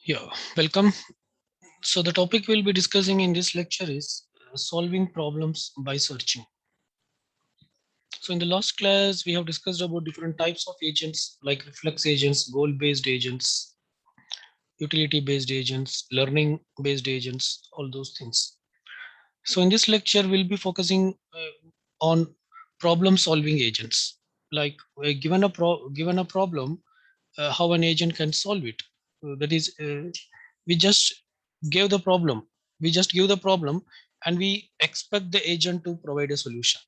Yeah, welcome. So the topic we'll be discussing in this lecture is solving problems by searching. So in the last class, we have discussed about different types of agents like reflex agents, goal-based agents, utility-based agents, learning-based agents, all those things. So in this lecture, we'll be focusing on problem-solving agents. Like given a problem, how an agent can solve it. That is, we just give the problem. We just give the problem, and we expect the agent to provide a solution.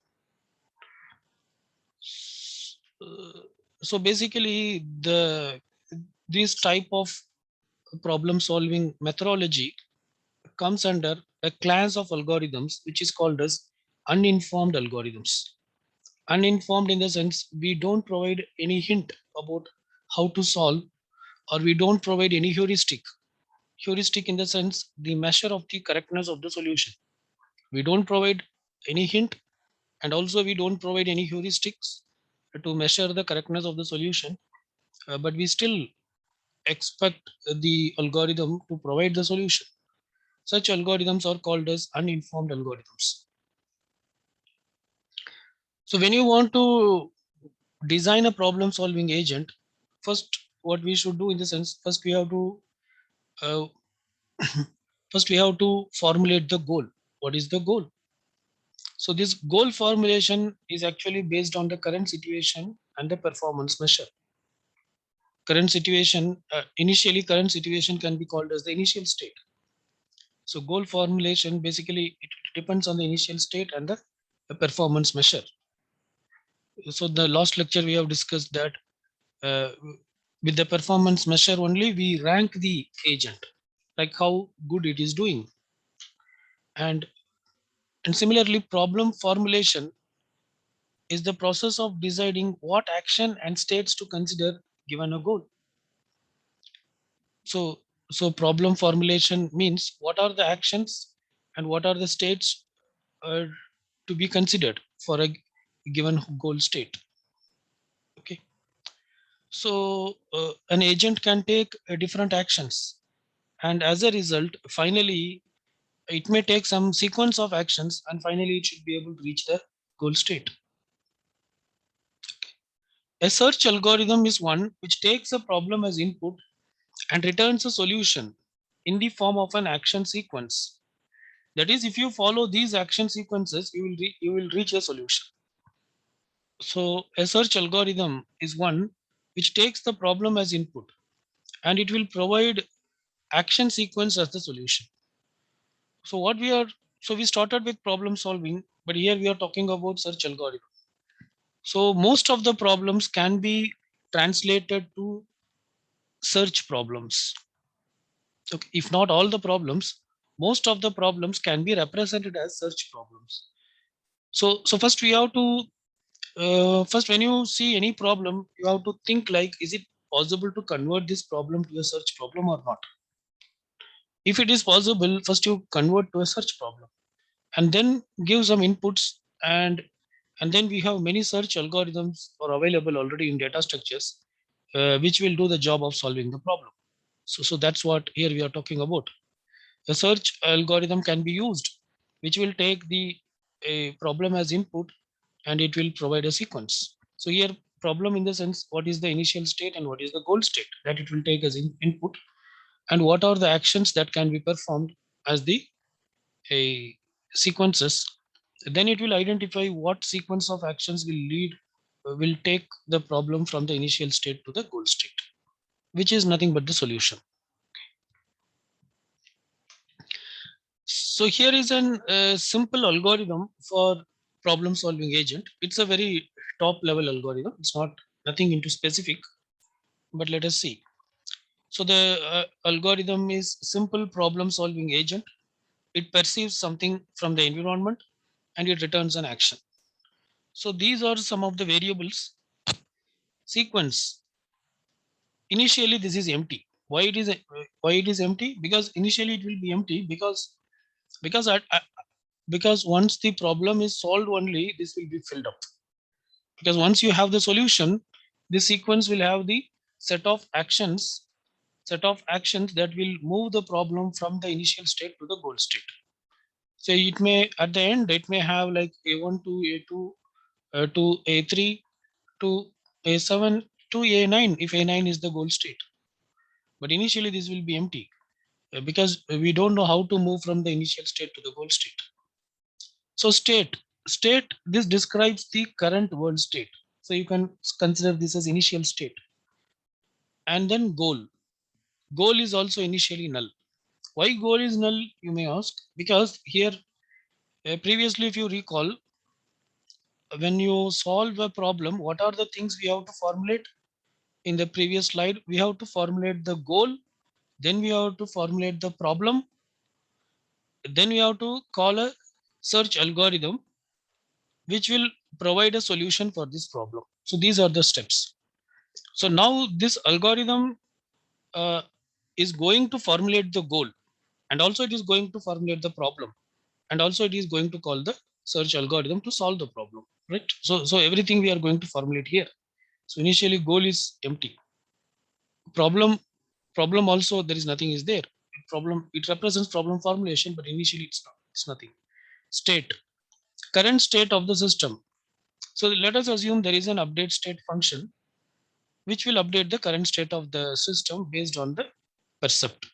Uh, so basically, this type of problem solving methodology comes under a class of algorithms which is called as uninformed algorithms. Uninformed in the sense we don't provide any hint about how to solve, or we don't provide any heuristic in the sense the measure of the correctness of the solution. We don't provide any hint, and also we don't provide any heuristics to measure the correctness of the solution, but we still expect the algorithm to provide the solution. Such algorithms are called as uninformed algorithms. So when you want to design a problem solving agent, first what we should do in the sense, uh, first we have to formulate the goal. What is the goal? So this goal formulation is actually based on the current situation and the performance measure. Current situation can be called as the initial state. So goal formulation basically it depends on the initial state and the performance measure. So the last lecture we have discussed that uh, with the performance measure only we rank the agent, like how good it is doing. And and similarly, problem formulation is the process of deciding what action and states to consider given a goal. So so problem formulation means what are the actions and what are the states uh, to be considered for a given goal state. Okay. So an agent can take different actions, and as a result finally it may take some sequence of actions, and finally it should be able to reach the goal state. A search algorithm is one which takes a problem as input and returns a solution in the form of an action sequence. That is, if you follow these action sequences, you will reach a solution. So a search algorithm is one which takes the problem as input, and it will provide action sequence as the solution. So what we are so we started with problem solving, but here we are talking about search algorithm. So most of the problems can be translated to search problems. So if not all the problems, most of the problems can be represented as search problems. So first we have to first, when you see any problem, you have to think like, is it possible to convert this problem to a search problem or not? If it is possible, first you convert to a search problem, and then give some inputs, and then we have many search algorithms are available already in data structures, which will do the job of solving the problem. So that's what here we are talking about. A search algorithm can be used, which will take the a problem as input, and it will provide a sequence. So here problem in the sense, what is the initial state and what is the goal state that it will take as input, and what are the actions that can be performed as the a sequences. Then it will identify what sequence of actions will take the problem from the initial state to the goal state, which is nothing but the solution. So here is an simple algorithm for problem solving agent. It's a very top level algorithm. It's not nothing into specific, but let us see. So the algorithm is simple problem solving agent. It perceives something from the environment and it returns an action. So these are some of the variables. Sequence. Initially this is empty. Why it is empty? Because initially it will be empty because because once the problem is solved only this will be filled up, because once you have the solution, the sequence will have the set of actions set of actions that will move the problem from the initial state to the goal state. So it may, at the end, it may have like A1 to A2 to A3 to A7 to A9 if A9 is the goal state. But initially this will be empty because we don't know how to move from the initial state to the goal state. So state, this describes the current world state. So you can consider this as initial state. And then goal is also initially null. Why goal is null, you may ask? Because here previously, if you recall, when you solve a problem, what are the things we have to formulate? In the previous slide, we have to formulate the goal, then we have to formulate the problem, then we have to call a search algorithm which will provide a solution for this problem. So these are the steps. So now this algorithm uh, is going to formulate the goal, and also it is going to formulate the problem, and also it is going to call the search algorithm to solve the problem, right? So everything we are going to formulate here. So initially goal is empty. Problem also there is nothing is there. Problem, it represents problem formulation, but initially it's nothing. State, current state of the system. So let us assume there is an update state function which will update the current state of the system based on the percept,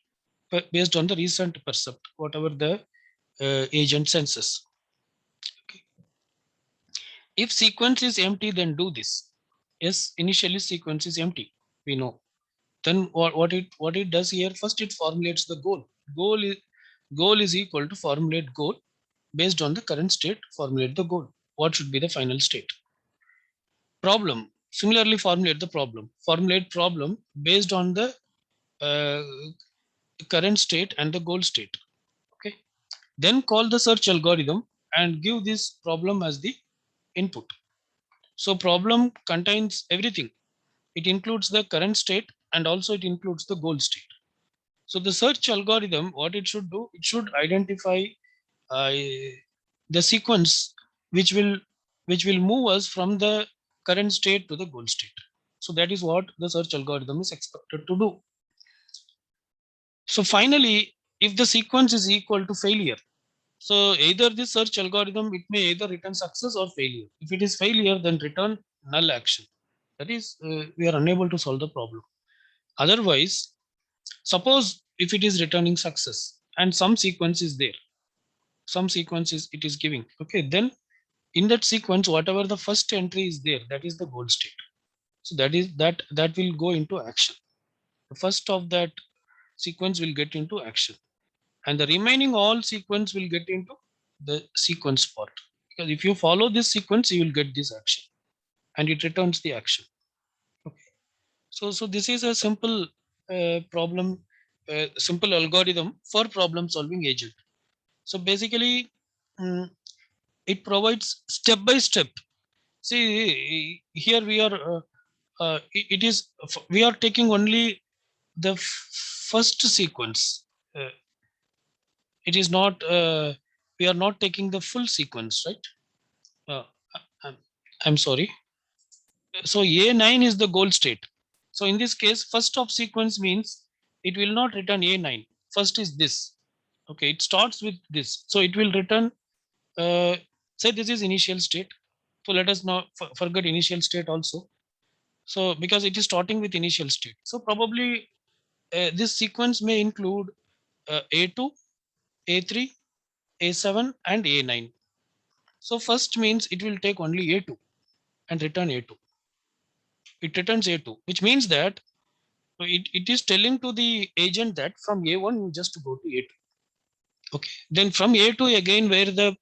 based on the recent percept, whatever the agent senses. Okay. If sequence is empty, then do this. Yes, initially sequence is empty, we know. Then what it does here, first it formulates the goal. Goal is equal to formulate goal. Based on the current state, formulate the goal. What should be the final state? Problem. Similarly, formulate the problem. Formulate problem based on the uh, current state and the goal state. Okay. Then call the search algorithm and give this problem as the input. So problem contains everything. It includes the current state and also it includes the goal state. So the search algorithm, what it should do, it should identify uh, the sequence which will move us from the current state to the goal state. So that is what the search algorithm is expected to do. So finally, if the sequence is equal to failure, so either the search algorithm, it may either return success or failure. If it is failure, then return null action. That is, we are unable to solve the problem. Otherwise, suppose if it is returning success and some sequence is there, some sequence is it is giving. Okay, then in that sequence, whatever the first entry is there, that is the goal state. So that will go into action. The first of that sequence will get into action, and the remaining all sequence will get into the sequence part. Because if you follow this sequence, you will get this action, and it returns the action. Okay. So this is a simple problem, simple algorithm for problem solving agent. So basically, mm, it provides step by step. See, here we are. It is we are taking only the first sequence. It is not. We are not taking the full sequence, right? Uh, I'm, I'm sorry. So A9 is the goal state. So in this case, first of sequence means it will not return A9. First is this. Okay, it starts with this. So it will return, say this is initial state. So let us not forget initial state also. So because it is starting with initial state. So probably this sequence may include A2, A3, A7 and A9. So first means it will take only A2 and return A2. It returns A2, which means that it is telling to the agent that from A1 you just go to A2. Okay. Then from A2 again where the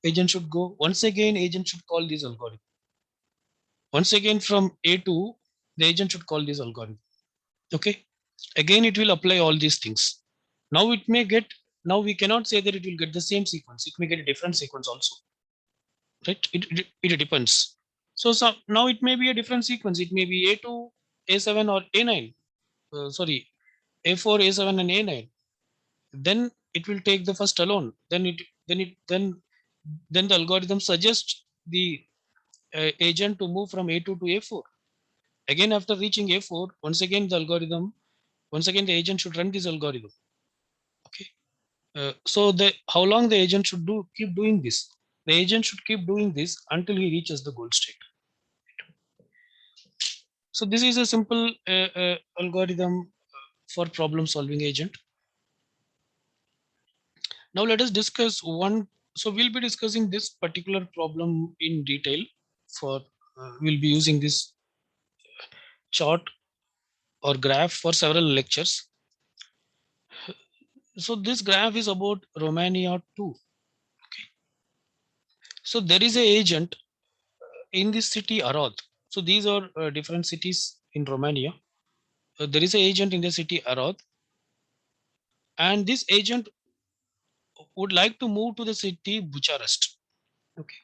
agent should go, once again agent should call this algorithm. Once again from A2, the agent should call this algorithm. Okay. Again it will apply all these things. Now it may get, now we cannot say that it will get the same sequence. It may get a different sequence also. Right? It depends. So now it may be a different sequence. It may be A2, A7 or A9. Sorry, A4, A7 and A9. Then it will take the first alone. Then the algorithm suggests the agent to move from A2 to A4. Again, after reaching A4, once again the algorithm Once again, the agent should run this algorithm. Okay. So the how long the agent should keep doing this? The agent should keep doing this until he reaches the goal state. So this is a simple algorithm for problem solving agent. Now let us discuss one. So we'll be discussing this particular problem in detail. For we'll be using this chart or graph for several lectures. So this graph is about Romania too. Okay. So there is a agent in this city Arad. So these are different cities in Romania. There is an agent in the city Arad, and this agent would like to move to the city Bucharest. Okay.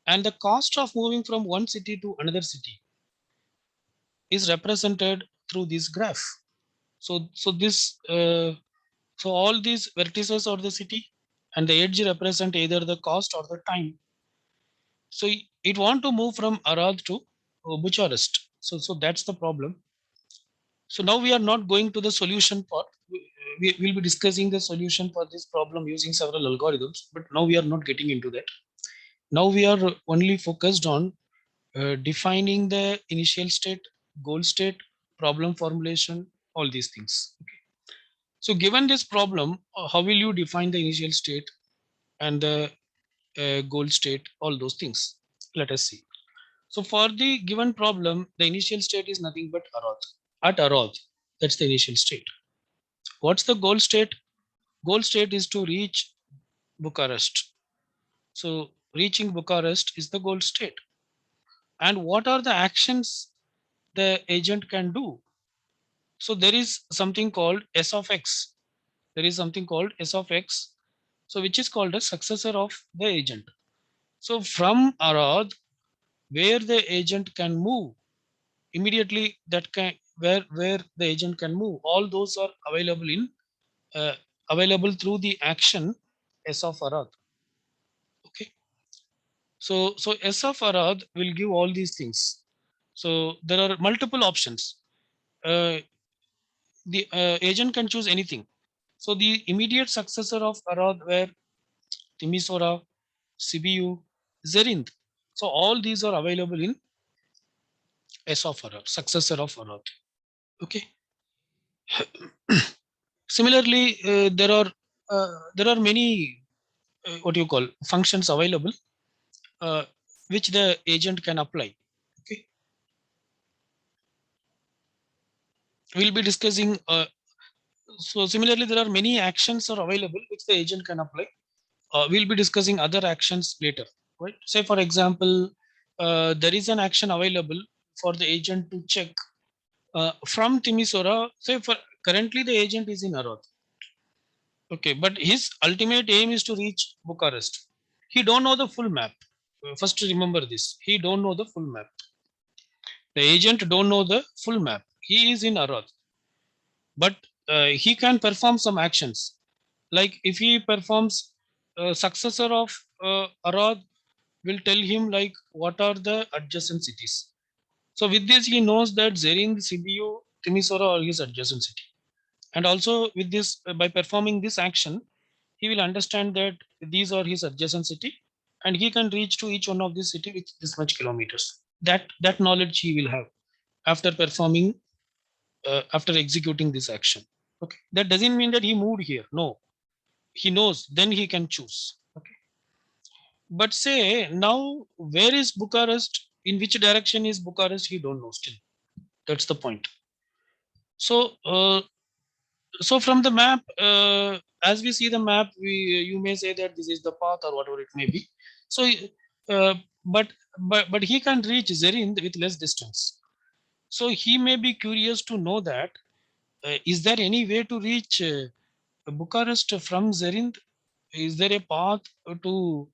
And the cost of moving from one city to another city is represented through this graph. So all these vertices are the city, and the edge represent either the cost or the time. So it want to move from Arad to Bucharest. So that's the problem. So now we are not going to the solution part. We will be discussing the solution for this problem using several algorithms, but now we are not getting into that. Now we are only focused on defining the initial state, goal state, problem formulation, all these things. Okay. So given this problem, how will you define the initial state and the goal state, all those things? Let us see. So for the given problem, the initial state is nothing but Arad. At Arad, that's the initial state. What's the goal state? Goal state is to reach Bucharest. So reaching Bucharest is the goal state. And what are the actions the agent can do? So there is something called S of X. There is something called S of X. So which is called a successor of the agent. So from Arad, where the agent can move immediately, that can where the agent can move, all those are available in available through the action S of Arad. Okay. So S of Arad will give all these things. So there are multiple options. Uh, the agent can choose anything. So the immediate successor of Arad were Timisoara, Sibiu, Zerind. So all these are available in S of Arad, successor of Arad. Okay. Similarly, there are many what you call functions available uh, which the agent can apply. Okay. We'll be discussing. So similarly, there are many actions are available which the agent can apply. We'll be discussing other actions later. Right. Say for example, there is an action available for the agent to check from Timisoara. Say for currently the agent is in Arad. Okay, but his ultimate aim is to reach Bucharest. He don't know the full map. First, remember this. He don't know the full map. The agent don't know the full map. He is in Arad, but he can perform some actions. Like if he performs successor of Arad will tell him like what are the adjacent cities. So with this, he knows that Zerind, Sibiu, Timisoara are his adjacent city. And also with this, by performing this action, he will understand that these are his adjacent city, and he can reach to each one of these city with this much kilometers. That knowledge he will have after performing after executing this action. Okay, that doesn't mean that he moved here. No, he knows. Then he can choose. Okay, but say now where is Bucharest? In which direction is Bucharest? He don't know still. That's the point. So so from the map, as we see the map, you may say that this is the path or whatever it may be. So uh, but but he can reach Zerind with less distance. So he may be curious to know that is there any way to reach Bucharest from Zerind? Is there a path to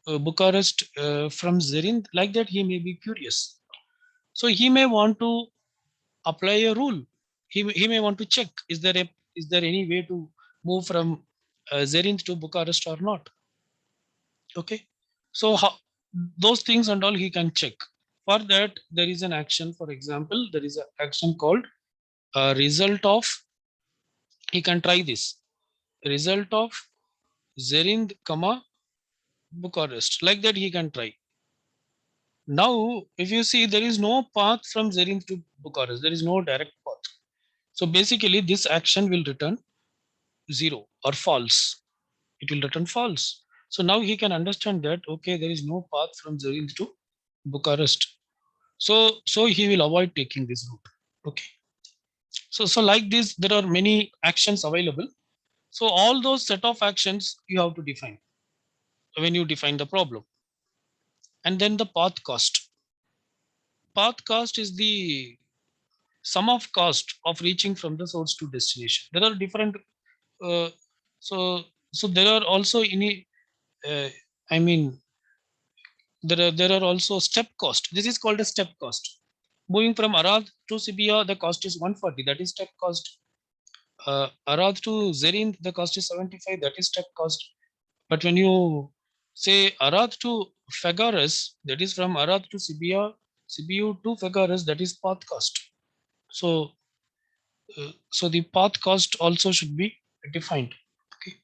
Bucharest from Zerind? Like that he may be curious. So he may want to apply a rule. He may want to check is there any way to move from Zerinth to Bucharest or not. Okay, so how, those things and all he can check. For that there is an action. For example, there is an action called result of, he can try this, result of Zerind, comma Bucharest, like that he can try. Now, if you see, there is no path from Zerind to Bucharest. There is no direct path. So basically, this action will return 0 or false. It will return false. So now he can understand that, okay, there is no path from Zerind to Bucharest. So he will avoid taking this route. Okay. So like this, there are many actions available. So all those set of actions you have to define when you define the problem. And then the path cost. Path cost is the sum of cost of reaching from the source to destination. There are different. Uh, so so there are also any. I mean, there are also step cost. This is called a step cost. Moving from Arad to Sibia, the cost is 140. That is step cost. Arad to Zerind, the cost is 75. That is step cost. But when you say Arad to Fagares, that is from Arad to Sibia, Sibiu to Fagares, that is path cost. So so the path cost also should be defined. Okay.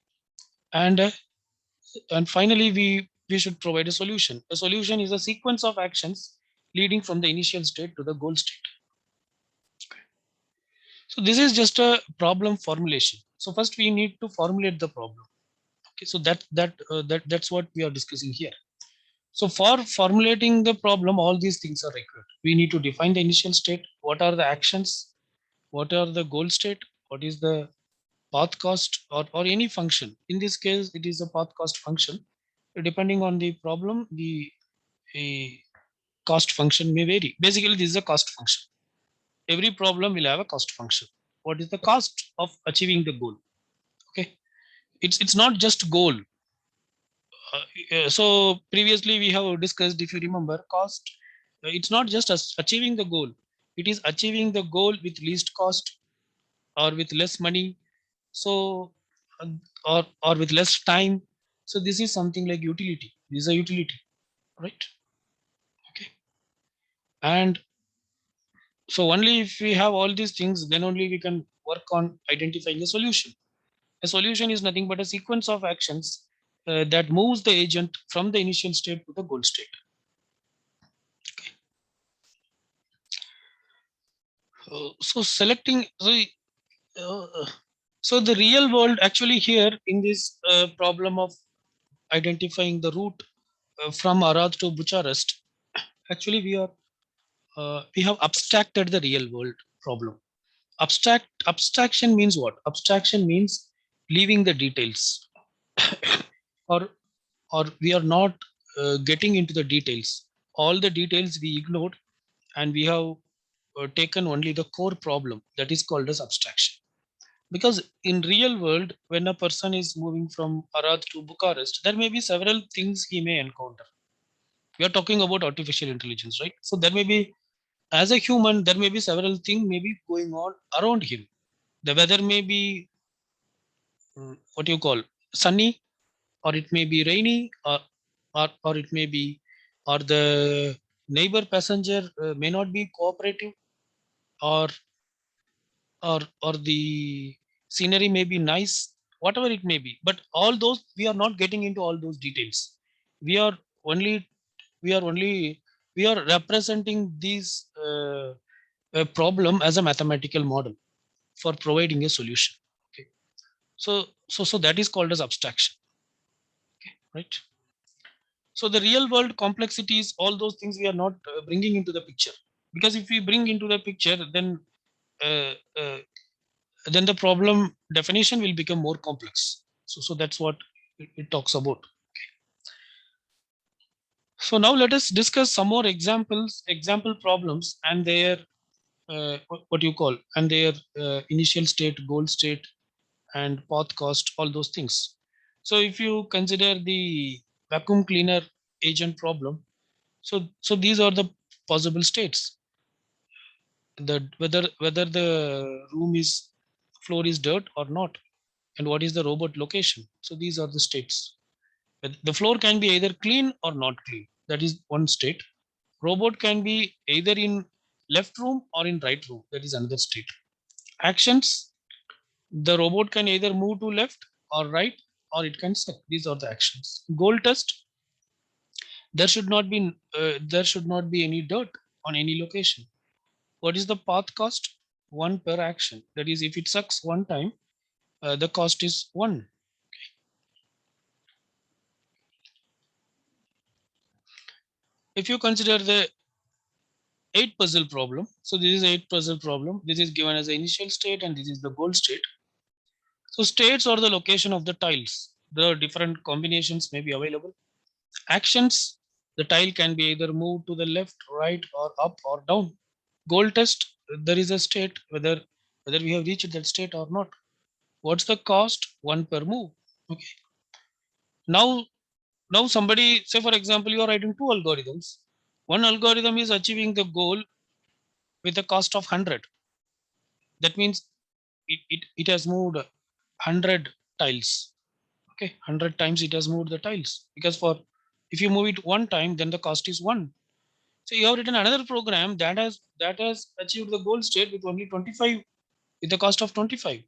And finally, we should provide a solution. A solution is a sequence of actions leading from the initial state to the goal state. Okay. So this is just a problem formulation. So first we need to formulate the problem. Okay, so that's what we are discussing here. So for formulating the problem, all these things are required. We need to define the initial state, what are the actions, what are the goal state, what is the path cost, or any function. In this case, it is a path cost function. Depending on the problem, the cost function may vary. Basically, this is a cost function. Every problem will have a cost function. What is the cost of achieving the goal? Okay, it's not just goal. So previously we have discussed, if you remember, cost. It's not just achieving the goal. It is achieving the goal with least cost or with less money. So uh, or with less time. So this is something like utility. This is a utility, right? Okay. And so only if we have all these things, then only we can work on identifying a solution. A solution is nothing but a sequence of actions that moves the agent from the initial state to the goal state. So selecting, uh, so the real world actually here in this problem of identifying the route from Arad to Bucharest, actually we have abstracted the real world problem. Abstraction means what? Abstraction means leaving the details, or we are not getting into the details. All the details we ignored, and we have taken only the core problem, that is called as abstraction. Because in real world, when a person is moving from Arad to Bucharest, there may be several things he may encounter. We are talking about artificial intelligence, right? So there may be, as a human, there may be several things may be going on around him. The weather may be, what you call, sunny, or it may be rainy, or it may be, or the neighbor passenger may not be cooperative, or or the scenery may be nice, whatever it may be. But all those, we are not getting into all those details. We are only we are only we are representing these problem as a mathematical model for providing a solution. Okay. So that is called as abstraction. Okay, right? So the real world complexities, all those things we are not bringing into the picture. Because if we bring into the picture, uh, uh, then the problem definition will become more complex. So that's what it talks about. So now let us discuss some more example problems, and their what you call, and their initial state, goal state, and path cost, all those things. So if you consider the vacuum cleaner agent problem, so these are the possible states. The whether the room is floor is dirt or not, and what is the robot location. So these are the states. The floor can be either clean or not clean. That is one state. Robot can be either in left room or in right room. That is another state. Actions, the robot can either move to left or right, or it can stuck. These are the actions. Goal test, there should not be any dirt on any location. What is the path cost? One per action. That is, if it sucks one time, the cost is one. If you consider the 8 puzzle problem, so this is 8 puzzle problem. This is given as the initial state, and this is the goal state. So states are the location of the tiles. There are different combinations may be available. Actions, the tile can be either moved to the left, right, or up or down. Goal test, there is a state whether we have reached that state or not. What's the cost? One per move. Okay. Now somebody, say for example, you are writing two algorithms. One algorithm is achieving the goal with a cost of 100. That means it has moved 100 tiles. Okay, 100 times it has moved the tiles, because for if you move it one time, then the cost is one. So you have written another program that has achieved the goal state with only 25, with the cost of 25.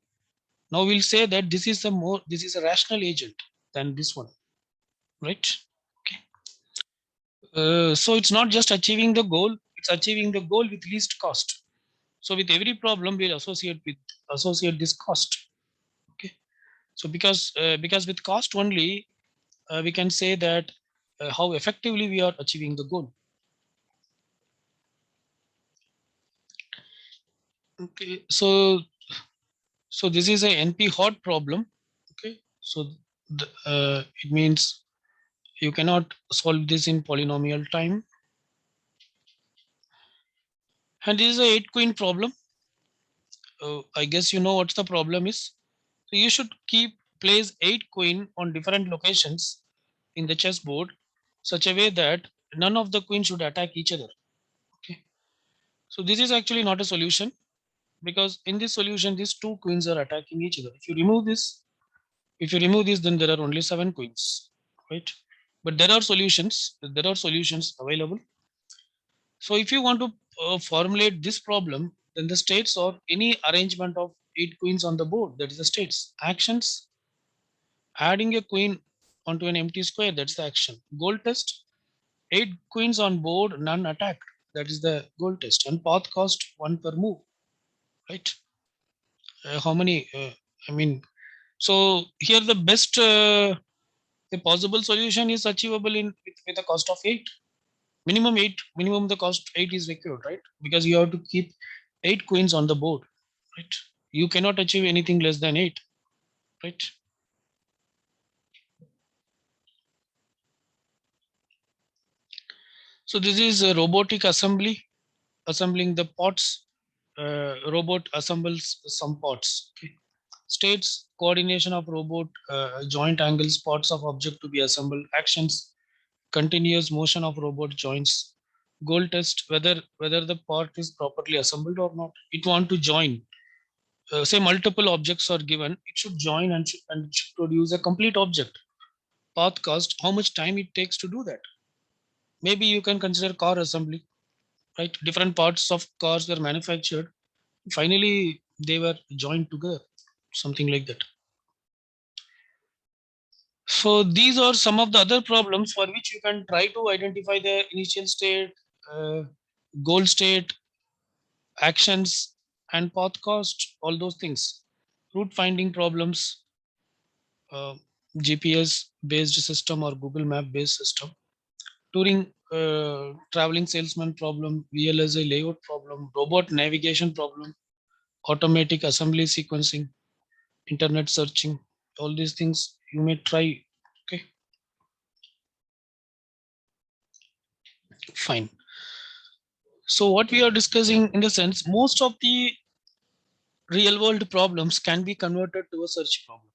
Now we'll say that this is a rational agent than this one, right? Okay. So it's not just achieving the goal; it's achieving the goal with least cost. So with every problem, we'll associate this cost. Okay. So because with cost only, we can say that how effectively we are achieving the goal. Okay. So this is a NP hot problem. Okay. So it means you cannot solve this in polynomial time. And this is a 8 queen problem. I guess you know what the problem is. So you should place 8 queen on different locations in the chessboard, such a way that none of the queens should attack each other. Okay. So this is actually not a solution, because in this solution these two queens are attacking each other. If you remove this, then there are only 7 queens, right? But there are solutions available. So if you want to formulate this problem, then the states or any arrangement of 8 queens on the board, that is the states. Actions, adding a queen onto an empty square, that's the action. Goal test, 8 queens on board, none attacked, that is the goal test. And path cost one per move, right? How many? I mean, so here the best, the possible solution is achievable with a cost of 8. Minimum 8, minimum the cost 8 is required, right? Because you have to keep 8 queens on the board, right? You cannot achieve anything less than 8, right? So this is a robotic assembling the pots. Robot assembles some pots. Okay. States, coordination of robot, joint angles, pots of object to be assembled. Actions, continuous motion of robot joints. Goal test, whether the part is properly assembled or not. It want to join. Say multiple objects are given, it should join and it should produce a complete object. Path cost, how much time it takes to do that. Maybe you can consider car assembly, right? Different parts of cars were manufactured. Finally, they were joined together, something like that. So these are some of the other problems for which you can try to identify the initial state, uh, goal state, actions, and path cost, all those things. Route finding problems, uh, GPS based system or Google Map based system. Touring, traveling salesman problem, VLSI layout problem, robot navigation problem, automatic assembly sequencing, internet searching, all these things you may try. Okay, fine. So what we are discussing, in the sense, most of the real world problems can be converted to a search problem.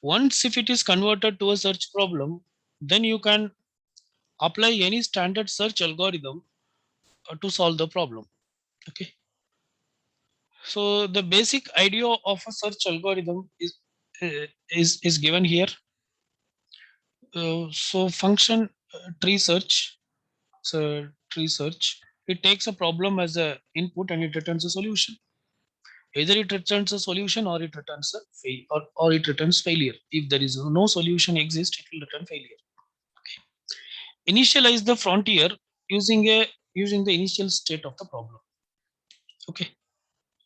Once if it is converted to a search problem, then you can apply any standard search algorithm to solve the problem. Okay. So the basic idea of a search algorithm is given here. So function tree search. So tree search. It takes a problem as a input and it returns a solution. Either it returns a solution or it returns a fail or it returns failure. If there is no solution exists, it will return failure. Initialize the frontier using the initial state of the problem. Okay.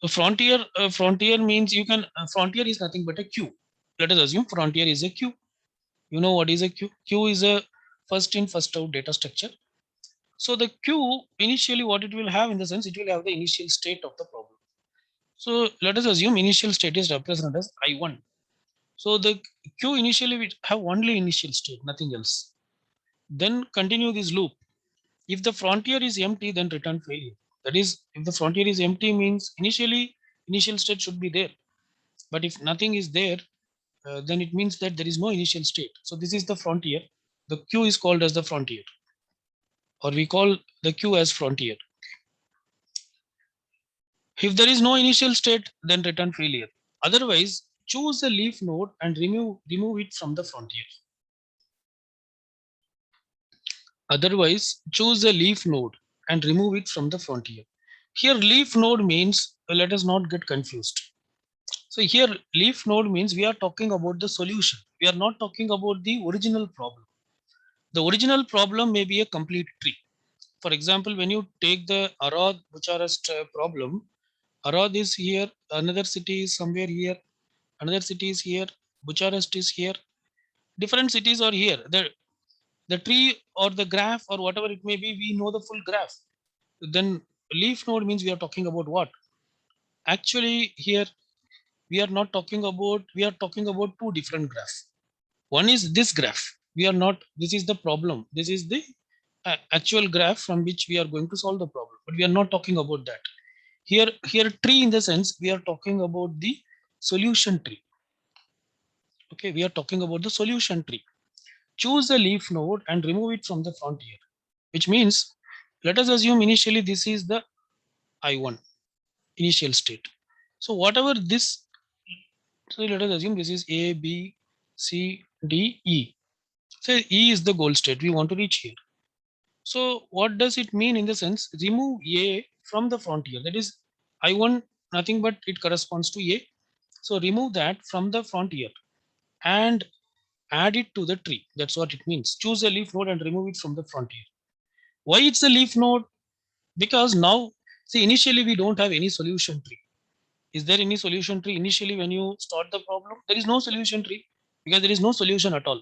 So frontier means you can frontier is nothing but a queue. Let us assume frontier is a queue. You know what is a queue? Queue is a first in first out data structure. So the queue initially what it will have in the sense it will have the initial state of the problem. So let us assume initial state is represented as I1. So the queue initially will have only initial state, nothing else. Then continue this loop. If the frontier is empty, then return failure. That is, if the frontier is empty means initial state should be there. But if nothing is there, then it means that there is no initial state. So this is the frontier. The queue is called as the frontier, or we call the queue as frontier. If there is no initial state, then return failure. Otherwise, choose a leaf node and remove it from the frontier. Otherwise, choose a leaf node and remove it from the frontier. Here, leaf node means, let us not get confused. So here, leaf node means we are talking about the solution. We are not talking about the original problem. The original problem may be a complete tree. For example, when you take the Arad Bucharest problem, Arad is here, another city is somewhere here, another city is here, Bucharest is here. Different cities are here. The tree or the graph or whatever it may be, we know the full graph. Then leaf node means we are talking about what? Actually, here we are talking about two different graphs. One is this graph. We are not, this is the problem. This is the actual graph from which we are going to solve the problem. But we are not talking about that. Here tree in the sense we are talking about the solution tree. Okay, we are talking about the solution tree. Choose a leaf node and remove it from the frontier, which means let us assume initially this is the I1 initial state. So whatever this, so let us assume this is A, B, C, D, E. So E is the goal state we want to reach here. So what does it mean in the sense remove A from the frontier? That is I1 nothing but it corresponds to A. So remove that from the frontier and add it to the tree. That's what it means. Choose a leaf node and remove it from the frontier. Why it's a leaf node? Because now, see, initially we don't have any solution tree. Is there any solution tree initially when you start the problem? There is no solution tree because there is no solution at all.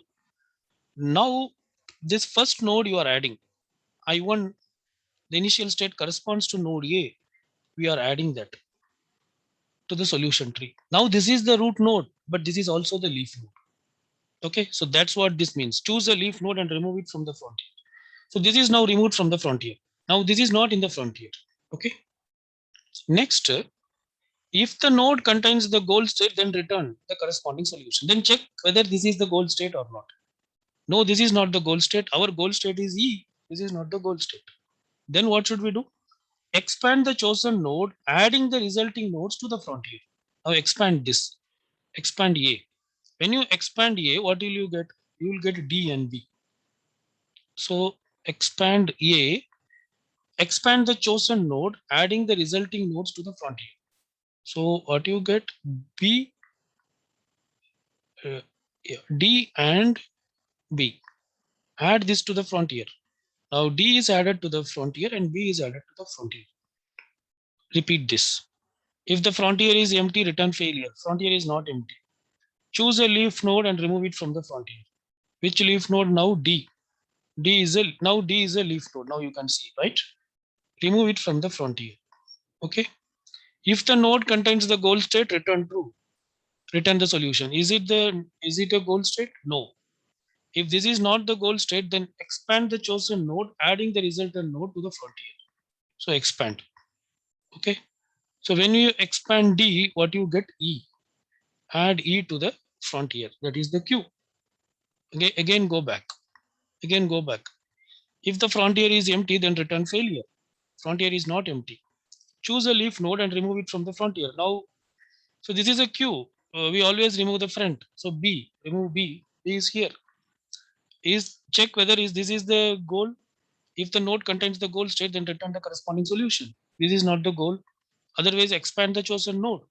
Now, this first node you are adding, I1, the initial state corresponds to node A. We are adding that to the solution tree. Now, this is the root node, but this is also the leaf node. Okay, so that's what this means. Choose a leaf node and remove it from the frontier. So this is now removed from the frontier. Now this is not in the frontier. Okay. Next, if the node contains the goal state, then return the corresponding solution. Then check whether this is the goal state or not. No, this is not the goal state. Our goal state is E. This is not the goal state. Then what should we do? Expand the chosen node, adding the resulting nodes to the frontier. Now expand this. Expand A. When you expand A, what will you get? You will get D and B. So expand A, expand the chosen node, adding the resulting nodes to the frontier. So what you get? B, D and B. Add this to the frontier. Now D is added to the frontier and B is added to the frontier. Repeat this. If the frontier is empty, return failure. Frontier is not empty. Choose a leaf node and remove it from the frontier. Which leaf node now? D. D is a leaf node. Now you can see, right? Remove it from the frontier. Okay. If the node contains the goal state, return true. Return the solution. Is it a goal state? No. If this is not the goal state, then expand the chosen node, adding the resultant node to the frontier. So expand. Okay. So when you expand D, what you get? E. Add E to the frontier. That is the Q. Okay. Again go back. Again go back. If the frontier is empty, then return failure. Frontier is not empty. Choose a leaf node and remove it from the frontier. Now, so this is a Q. We always remove the front. So B, remove B. B is here. Is check whether is this is the goal. If the node contains the goal state, then return the corresponding solution. This is not the goal. Otherwise, expand the chosen node.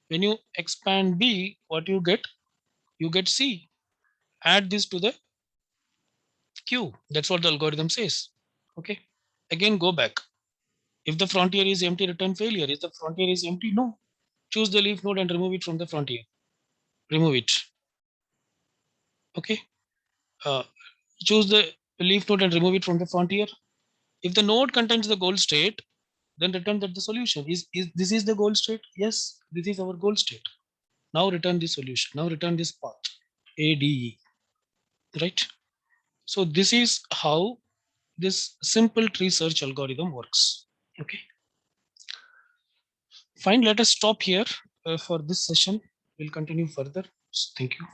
When you expand B, what you get? You get C. Add this to the Q. That's what the algorithm says. Okay. Again, go back. If the frontier is empty, return failure. If the frontier is empty, no. Choose the leaf node and remove it from the frontier. Remove it. Okay. Uh, choose the leaf node and remove it from the frontier. If the node contains the goal state, then return that the solution is this is the goal state. Yes, this is our goal state. Now return the solution. Now return this path ADE. Right. So this is how this simple tree search algorithm works. Okay. Fine. Let us stop here for this session. We'll continue further. Thank you.